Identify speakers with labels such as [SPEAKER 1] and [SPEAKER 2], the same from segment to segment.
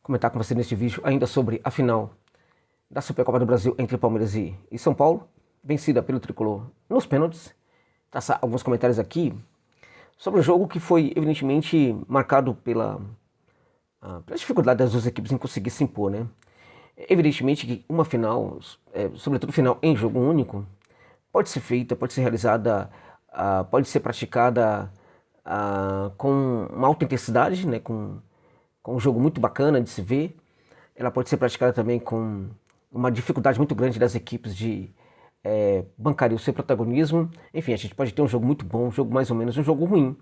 [SPEAKER 1] comentar com você neste vídeo ainda sobre a final da Supercopa do Brasil entre Palmeiras e São Paulo, vencida pelo Tricolor nos pênaltis. Traçar alguns comentários aqui sobre um jogo que foi evidentemente marcado pela dificuldade das duas equipes em conseguir se impor, né? Evidentemente que uma final, sobretudo final em jogo único, pode ser feita, pode ser realizada, pode ser praticada com uma alta intensidade, né? Com um jogo muito bacana de se ver. Ela pode ser praticada também com uma dificuldade muito grande das equipes de bancar o seu protagonismo. Enfim, a gente pode ter um jogo muito bom, um jogo mais ou menos, um jogo ruim,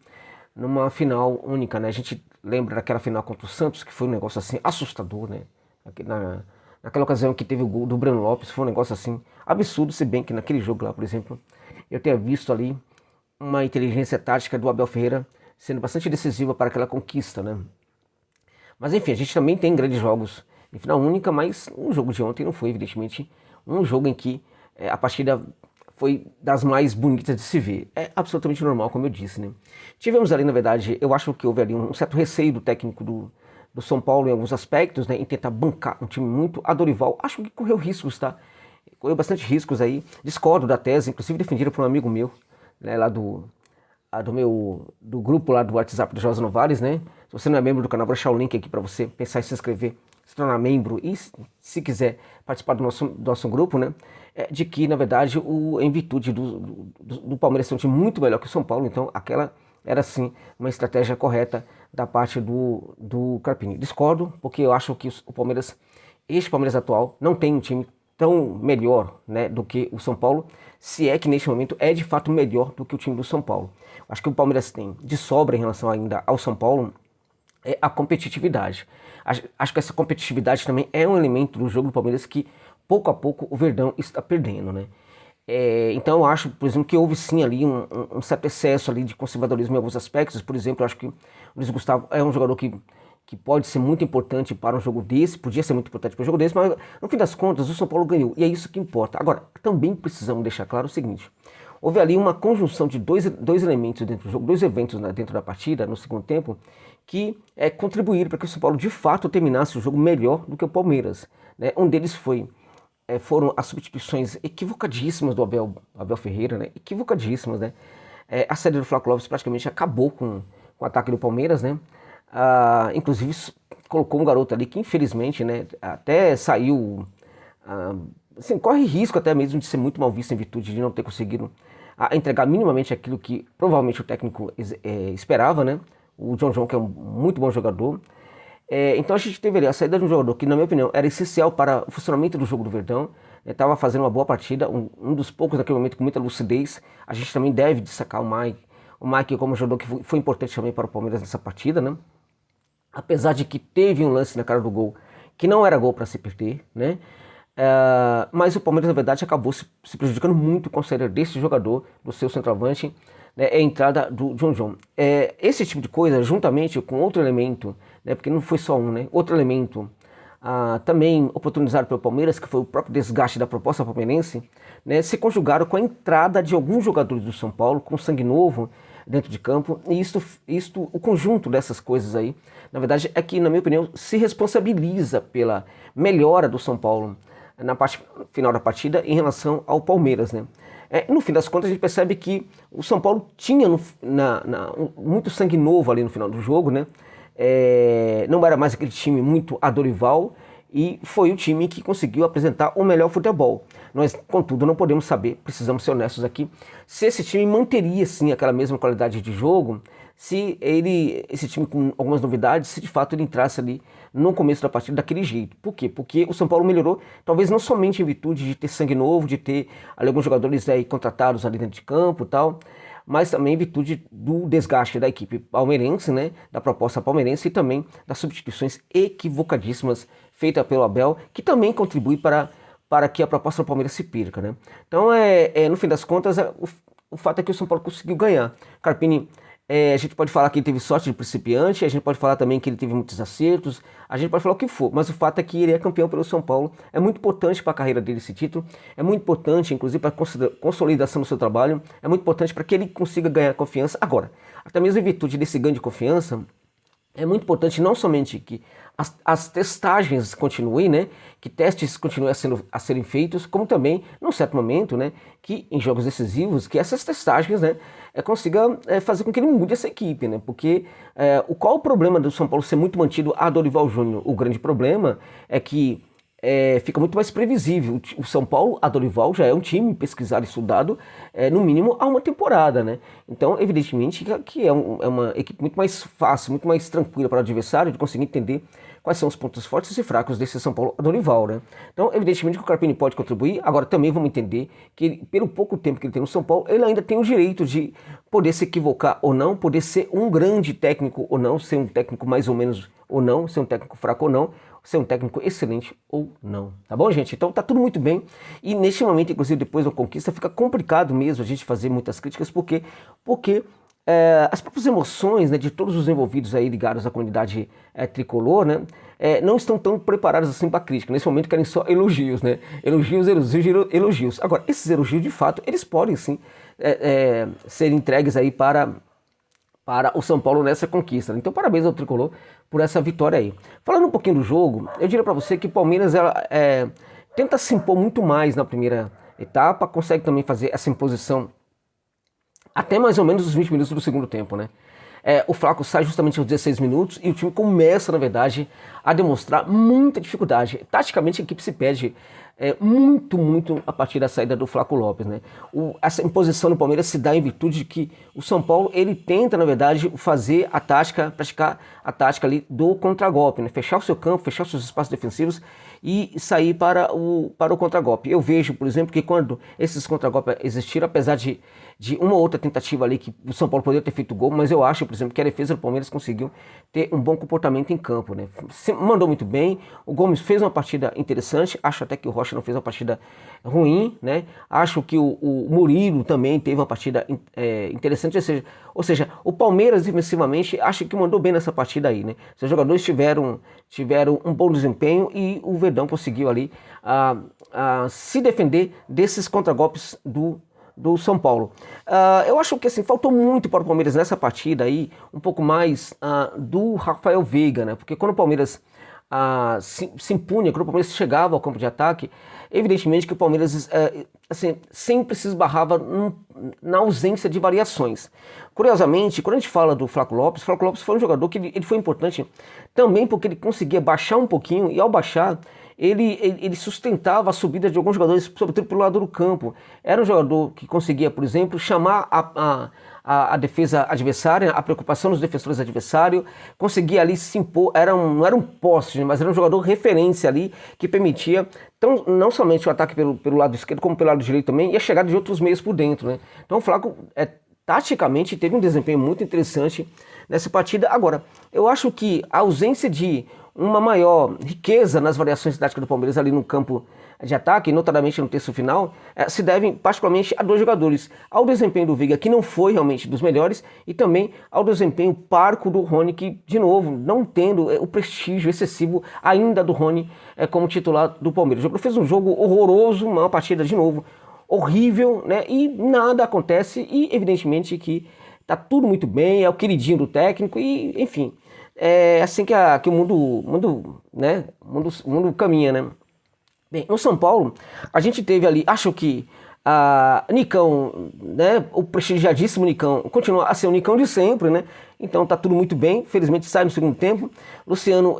[SPEAKER 1] numa final única, né? A gente lembra daquela final contra o Santos, que foi um negócio assim assustador, né? Naquela ocasião que teve o gol do Breno Lopes, foi um negócio assim absurdo, se bem que naquele jogo lá, por exemplo, eu tenha visto ali uma inteligência tática do Abel Ferreira sendo bastante decisiva para aquela conquista, né? Mas enfim, a gente também tem grandes jogos em final única, mas o jogo de ontem não foi, evidentemente, um jogo em que a partida foi das mais bonitas de se ver. É absolutamente normal, como eu disse, né? Tivemos ali, na verdade, eu acho que houve ali um certo receio do técnico do São Paulo em alguns aspectos, né? Em tentar bancar um time muito. A Dorival, acho que correu riscos, tá? Correu bastante riscos aí. Discordo da tese, inclusive defendida por um amigo meu, né? Lá do grupo lá do WhatsApp do José Novares, né? Se você não é membro do canal, vou deixar o link aqui para você pensar em se inscrever, se tornar membro e, se quiser, participar do nosso grupo, né? De que, na verdade, em virtude do Palmeiras ser um time muito melhor que o São Paulo, então aquela era, sim, uma estratégia correta da parte do Carpini. Discordo, porque eu acho que o Palmeiras, este Palmeiras atual, não tem um time tão melhor, né, do que o São Paulo, se é que neste momento é de fato melhor do que o time do São Paulo. Acho que o Palmeiras tem de sobra em relação ainda ao São Paulo a competitividade. Acho que essa competitividade também é um elemento do jogo do Palmeiras que pouco a pouco o Verdão está perdendo, né? Então eu acho, por exemplo, que houve sim ali um certo excesso ali de conservadorismo em alguns aspectos. Por exemplo, eu acho que o Luiz Gustavo é um jogador que pode ser muito importante para um jogo desse, podia ser muito importante para um jogo desse, mas no fim das contas o São Paulo ganhou, e é isso que importa. Agora, também precisamos deixar claro o seguinte: houve ali uma conjunção de dois elementos dentro do jogo, dois eventos, né, dentro da partida, no segundo tempo, que contribuíram para que o São Paulo de fato terminasse o jogo melhor do que o Palmeiras, né? Um deles foram as substituições equivocadíssimas do Abel Ferreira, né? Equivocadíssimas, né? A saída do Flávio Lopes praticamente acabou com o ataque do Palmeiras, né? Inclusive colocou um garoto ali que infelizmente, né, até saiu, assim, corre risco até mesmo de ser muito mal visto em virtude de não ter conseguido entregar minimamente aquilo que provavelmente o técnico esperava, né? O John, que é um muito bom jogador. Então a gente teve ali a saída de um jogador que, na minha opinião, era essencial para o funcionamento do jogo do Verdão. Estava fazendo uma boa partida, um dos poucos naquele momento com muita lucidez. A gente também deve destacar o Mike. O Mike como jogador que foi importante também para o Palmeiras nessa partida, né? Apesar de que teve um lance na cara do gol que não era gol para se perder, né? Mas o Palmeiras, na verdade, acabou se prejudicando muito com a saída desse jogador, do seu centroavante, né, a entrada do John. Esse tipo de coisa, juntamente com outro elemento, né, porque não foi só um, né, outro elemento também oportunizado pelo Palmeiras, que foi o próprio desgaste da proposta palmeirense, né, se conjugaram com a entrada de alguns jogadores do São Paulo, com sangue novo dentro de campo, e o conjunto dessas coisas aí, na verdade, é que, na minha opinião, se responsabiliza pela melhora do São Paulo na parte final da partida em relação ao Palmeiras, né? No fim das contas, a gente percebe que o São Paulo tinha muito sangue novo ali no final do jogo, né? Não era mais aquele time muito a Dorival, e foi o time que conseguiu apresentar o melhor futebol. Nós, contudo, não podemos saber, precisamos ser honestos aqui, se esse time manteria sim aquela mesma qualidade de jogo, se esse time com algumas novidades, se de fato ele entrasse ali no começo da partida daquele jeito. Por quê? Porque o São Paulo melhorou, talvez não somente em virtude de ter sangue novo, de ter ali alguns jogadores contratados ali dentro de campo e tal, mas também em virtude do desgaste da equipe palmeirense, né, da proposta palmeirense, e também das substituições equivocadíssimas feitas pelo Abel, que também contribui para que a proposta do Palmeiras se perca, né? Então, no fim das contas, o fato é que o São Paulo conseguiu ganhar. Carpini, a gente pode falar que ele teve sorte de principiante, a gente pode falar também que ele teve muitos acertos, a gente pode falar o que for, mas o fato é que ele é campeão pelo São Paulo. É muito importante para a carreira dele esse título, é muito importante, inclusive, para a consolidação do seu trabalho, é muito importante para que ele consiga ganhar confiança. Agora, até mesmo em virtude desse ganho de confiança, é muito importante não somente que as testagens continuem, né, que testes continuem a serem feitos, como também, num certo momento, né, que em jogos decisivos, que essas testagens, né, consiga fazer com que ele mude essa equipe, né, porque qual o problema do São Paulo ser muito mantido a Dorival Júnior? O grande problema é que fica muito mais previsível. O São Paulo, a Dorival, já é um time pesquisado e estudado, no mínimo, há uma temporada, né? Então, evidentemente, que é uma equipe muito mais fácil, muito mais tranquila para o adversário de conseguir entender quais são os pontos fortes e fracos desse São Paulo, a Dorival, né? Então, evidentemente que o Carpini pode contribuir. Agora, também vamos entender que ele, pelo pouco tempo que ele tem no São Paulo, ele ainda tem o direito de poder se equivocar ou não, poder ser um grande técnico ou não, ser um técnico mais ou menos ou não, ser um técnico fraco ou não, ser um técnico excelente ou não, tá bom, gente? Então tá tudo muito bem, e neste momento, inclusive depois da conquista, fica complicado mesmo a gente fazer muitas críticas, porque as próprias emoções, né, de todos os envolvidos aí ligados à comunidade tricolor, né, não estão tão preparados assim para crítica. Nesse momento querem só elogios, né? Elogios, elogios, elogios. Agora, esses elogios, de fato, eles podem sim ser entregues aí para o São Paulo nessa conquista. Então, parabéns ao Tricolor por essa vitória aí. Falando um pouquinho do jogo, eu diria para você que o Palmeiras tenta se impor muito mais na primeira etapa, consegue também fazer essa imposição até mais ou menos os 20 minutos do segundo tempo, né? O Flaco sai justamente aos 16 minutos e o time começa, na verdade, a demonstrar muita dificuldade. Taticamente, a equipe se perde muito a partir da saída do Flaco Lopes, né? Essa imposição no Palmeiras se dá em virtude de que o São Paulo, ele tenta, na verdade, fazer a tática, praticar a tática ali do contragolpe, né? Fechar o seu campo, fechar os seus espaços defensivos e sair para o contragolpe. Eu vejo, por exemplo, que quando esses contragolpes existiram, apesar de uma ou outra tentativa ali que o São Paulo poderia ter feito gol, mas eu acho, por exemplo, que a defesa do Palmeiras conseguiu ter um bom comportamento em campo, né? Mandou muito bem, o Gomes fez uma partida interessante, acho até que o Rocha não fez uma partida ruim, né? Acho que o Murilo também teve uma partida interessante, ou seja, o Palmeiras defensivamente acho que mandou bem nessa partida aí, né? Os jogadores tiveram um bom desempenho e o Verdão conseguiu ali se defender desses contragolpes do São Paulo. Eu acho que assim, faltou muito para o Palmeiras nessa partida aí, um pouco mais do Rafael Veiga, né? Porque quando o Palmeiras se impunha, quando o Palmeiras chegava ao campo de ataque, evidentemente que o Palmeiras assim, sempre se esbarrava na ausência de variações. Curiosamente, quando a gente fala do Flaco Lopes foi um jogador que ele foi importante também porque ele conseguia baixar um pouquinho, e ao baixar ele sustentava a subida de alguns jogadores, sobretudo pelo lado do campo. Era um jogador que conseguia, por exemplo, chamar a defesa adversária, a preocupação dos defensores adversários, conseguia ali se impor, não era um poste, mas era um jogador referência ali, que permitia não somente o ataque pelo lado esquerdo, como pelo lado direito também, e a chegada de outros meios por dentro, né? Então o Flaco, taticamente, teve um desempenho muito interessante nessa partida. Agora, eu acho que a ausência de uma maior riqueza nas variações táticas do Palmeiras ali no campo de ataque, notadamente no terço final, se devem particularmente a dois jogadores: ao desempenho do Veiga, que não foi realmente dos melhores, e também ao desempenho parco do Rony, que, de novo, não tendo o prestígio excessivo ainda do Rony como titular do Palmeiras. O jogador fez um jogo horroroso, uma partida, de novo, horrível, né? E nada acontece, e evidentemente que tá tudo muito bem, é o queridinho do técnico, e enfim, é assim que o mundo caminha, né? Bem, no São Paulo, a gente teve ali, acho que Nicão, né, o prestigiadíssimo Nicão, continua a ser o Nicão de sempre, né? Então tá tudo muito bem, felizmente sai no segundo tempo. Luciano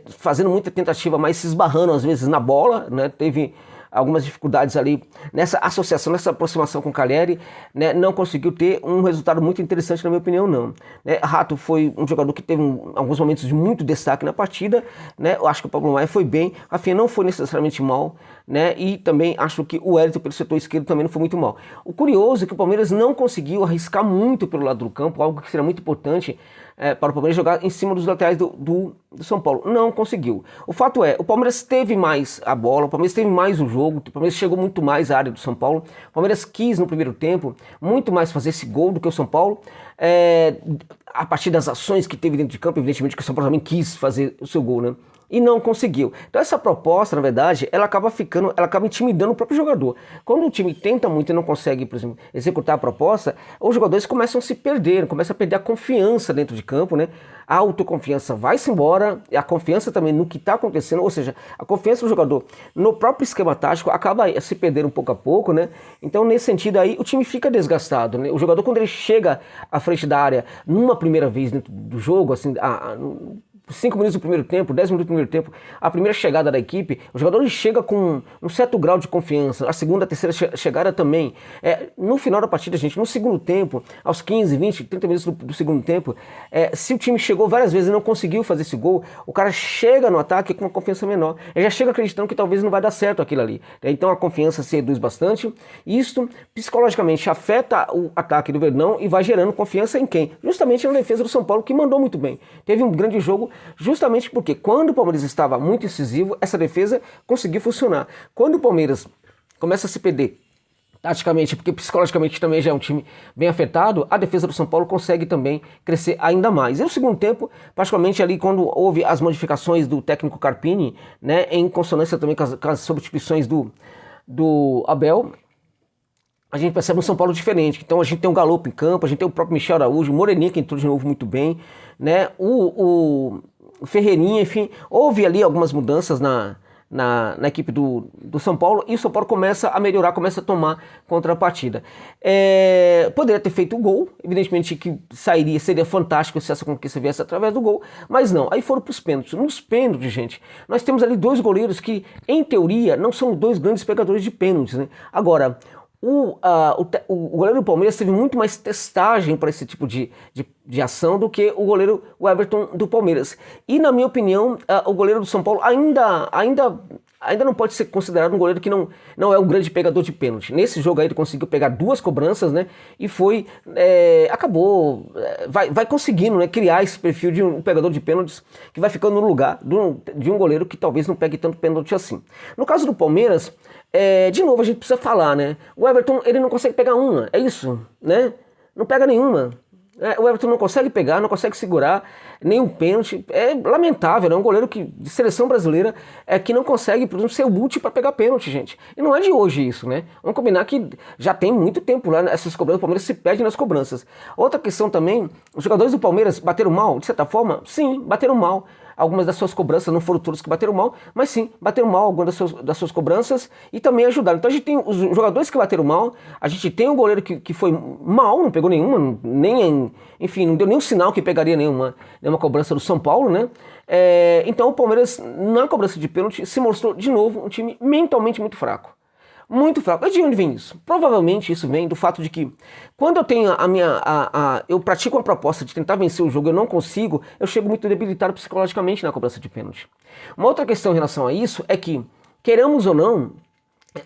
[SPEAKER 1] fazendo muita tentativa, mas se esbarrando às vezes na bola, né? Teve algumas dificuldades ali nessa associação, nessa aproximação com o Calleri, né? Não conseguiu ter um resultado muito interessante, na minha opinião, não. Rato foi um jogador que teve alguns momentos de muito destaque na partida, né? Eu acho que o Pablo Maia foi bem, a Rafinha não foi necessariamente mal, né? E também acho que o Wellington pelo setor esquerdo também não foi muito mal. O curioso é que o Palmeiras não conseguiu arriscar muito pelo lado do campo, algo que seria muito importante para o Palmeiras jogar em cima dos laterais do São Paulo. Não conseguiu. O fato é, o Palmeiras teve mais a bola, o Palmeiras teve mais o jogo, o Palmeiras chegou muito mais à área do São Paulo, o Palmeiras quis no primeiro tempo muito mais fazer esse gol do que o São Paulo, a partir das ações que teve dentro de campo. Evidentemente que o São Paulo também quis fazer o seu gol, né? e não conseguiu. Então essa proposta, na verdade, ela acaba intimidando o próprio jogador. Quando o time tenta muito e não consegue, por exemplo, executar a proposta, os jogadores começam a se perder, começam a perder a confiança dentro de campo, né? A autoconfiança vai-se embora, e a confiança também no que está acontecendo, ou seja, a confiança do jogador no próprio esquema tático acaba se perdendo pouco a pouco, né? Então, nesse sentido aí, o time fica desgastado, né? O jogador, quando ele chega à frente da área numa primeira vez dentro do jogo, assim, 5 minutos do primeiro tempo, 10 minutos do primeiro tempo, a primeira chegada da equipe, o jogador ele chega com um certo grau de confiança, a segunda, a terceira chegada também. No final da partida, gente, no segundo tempo, aos 15, 20, 30 minutos do segundo tempo, se o time chegou várias vezes e não conseguiu fazer esse gol, o cara chega no ataque com uma confiança menor. Ele já chega acreditando que talvez não vai dar certo aquilo ali. Então a confiança se reduz bastante. Isto, psicologicamente, afeta o ataque do Verdão e vai gerando confiança em quem? Justamente na defesa do São Paulo, que mandou muito bem. Teve um grande jogo, justamente porque quando o Palmeiras estava muito incisivo, essa defesa conseguiu funcionar. Quando o Palmeiras começa a se perder taticamente, porque psicologicamente também já é um time bem afetado, a defesa do São Paulo consegue também crescer ainda mais. E no segundo tempo, particularmente ali quando houve as modificações do técnico Carpini, né, em consonância também com as substituições do Abel, a gente percebe um São Paulo diferente. Então a gente tem o Galo em campo, a gente tem o próprio Michel Araújo, o Moreninha que entrou de novo muito bem, né? O Ferreirinha, enfim, houve ali algumas mudanças na equipe do São Paulo, e o São Paulo começa a melhorar, começa a tomar contra a partida. Poderia ter feito o gol, evidentemente que seria fantástico se essa conquista viesse através do gol, mas não, aí foram para os pênaltis. Nos pênaltis, gente, nós temos ali dois goleiros que, em teoria, não são dois grandes pegadores de pênaltis, né? Agora, o goleiro do Palmeiras teve muito mais testagem para esse tipo de ação do que o goleiro Everton do Palmeiras. E, na minha opinião, o goleiro do São Paulo ainda não pode ser considerado um goleiro que não é um grande pegador de pênalti. Nesse jogo aí ele conseguiu pegar 2 cobranças, né? E vai conseguindo, né, criar esse perfil de um pegador de pênaltis que vai ficando no lugar de um goleiro que talvez não pegue tanto pênalti assim. No caso do Palmeiras, de novo a gente precisa falar, né? O Everton, ele não consegue pegar uma, é isso, né? Não pega nenhuma. O Everton não consegue pegar, não consegue segurar nenhum pênalti. É lamentável, é um goleiro de seleção brasileira que não consegue, por exemplo, ser útil para pegar pênalti, gente. E não é de hoje isso, né? Vamos combinar que já tem muito tempo lá, essas cobranças, o Palmeiras se perde nas cobranças. Outra questão também, os jogadores do Palmeiras bateram mal, de certa forma? Sim, bateram mal. Algumas das suas cobranças, não foram todos que bateram mal, mas sim, bateram mal algumas das suas cobranças e também ajudaram. Então a gente tem os jogadores que bateram mal, a gente tem um goleiro que foi mal, não pegou nenhuma, enfim, não deu nenhum sinal que pegaria nenhuma cobrança do São Paulo, né? Então o Palmeiras, na cobrança de pênalti, se mostrou de novo um time mentalmente muito fraco. Muito fraco. E de onde vem isso? Provavelmente isso vem do fato de que quando eu tenho eu pratico uma proposta de tentar vencer o jogo, eu não consigo, eu chego muito debilitado psicologicamente na cobrança de pênalti. Uma outra questão em relação a isso é que, queremos ou não,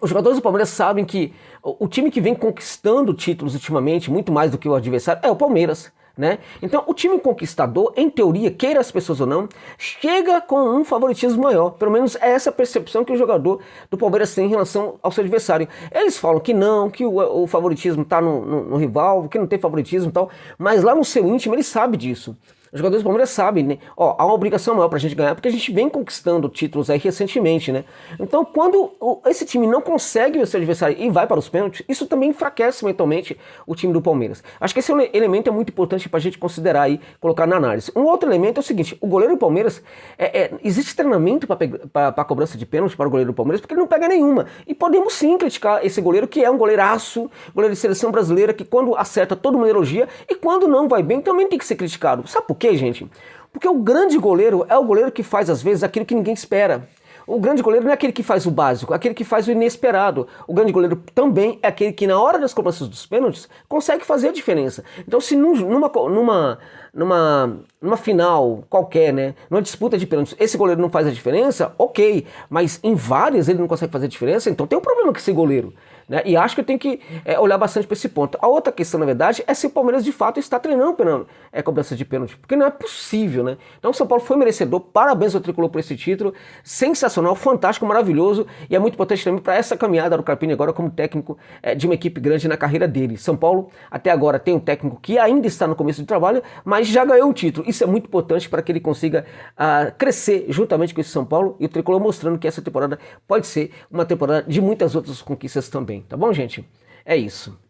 [SPEAKER 1] os jogadores do Palmeiras sabem que o time que vem conquistando títulos ultimamente, muito mais do que o adversário, é o Palmeiras. Né? Então o time conquistador, em teoria, queira as pessoas ou não, chega com um favoritismo maior. Pelo menos é essa percepção que o jogador do Palmeiras tem em relação ao seu adversário. Eles falam que não, que o favoritismo está no rival, que não tem favoritismo e tal, mas lá no seu íntimo ele sabe disso. Os jogadores do Palmeiras sabem, né? Há uma obrigação maior pra gente ganhar, porque a gente vem conquistando títulos aí recentemente, né? Então, quando esse time não consegue vencer o adversário e vai para os pênaltis, isso também enfraquece mentalmente o time do Palmeiras. Acho que esse elemento é muito importante pra gente considerar e colocar na análise. Um outro elemento é o seguinte, o goleiro do Palmeiras, existe treinamento para cobrança de pênalti para o goleiro do Palmeiras, porque ele não pega nenhuma. E podemos sim criticar esse goleiro, que é um goleiraço, goleiro de seleção brasileira, que quando acerta todo mundo elogia, e quando não vai bem também tem que ser criticado. Sabe por quê, gente? Porque o grande goleiro é o goleiro que faz, às vezes, aquilo que ninguém espera. O grande goleiro não é aquele que faz o básico, é aquele que faz o inesperado. O grande goleiro também é aquele que, na hora das cobranças dos pênaltis, consegue fazer a diferença. Então, se numa final qualquer, né, numa disputa de pênaltis, esse goleiro não faz a diferença, ok. Mas em várias ele não consegue fazer a diferença, então tem um problema com esse goleiro. né? E acho que tem que olhar bastante para esse ponto. A outra questão, na verdade, é se o Palmeiras de fato está treinando cobrança de pênalti, porque não é possível, né? Então o São Paulo foi merecedor, parabéns ao Tricolor por esse título, sensacional, fantástico, maravilhoso, e é muito importante também para essa caminhada do Carpini agora como técnico de uma equipe grande na carreira dele. São Paulo, até agora, tem um técnico que ainda está no começo do trabalho, mas já ganhou um título. Isso é muito importante para que ele consiga crescer juntamente com esse São Paulo, e o Tricolor mostrando que essa temporada pode ser uma temporada de muitas outras conquistas também, tá bom, gente? É isso.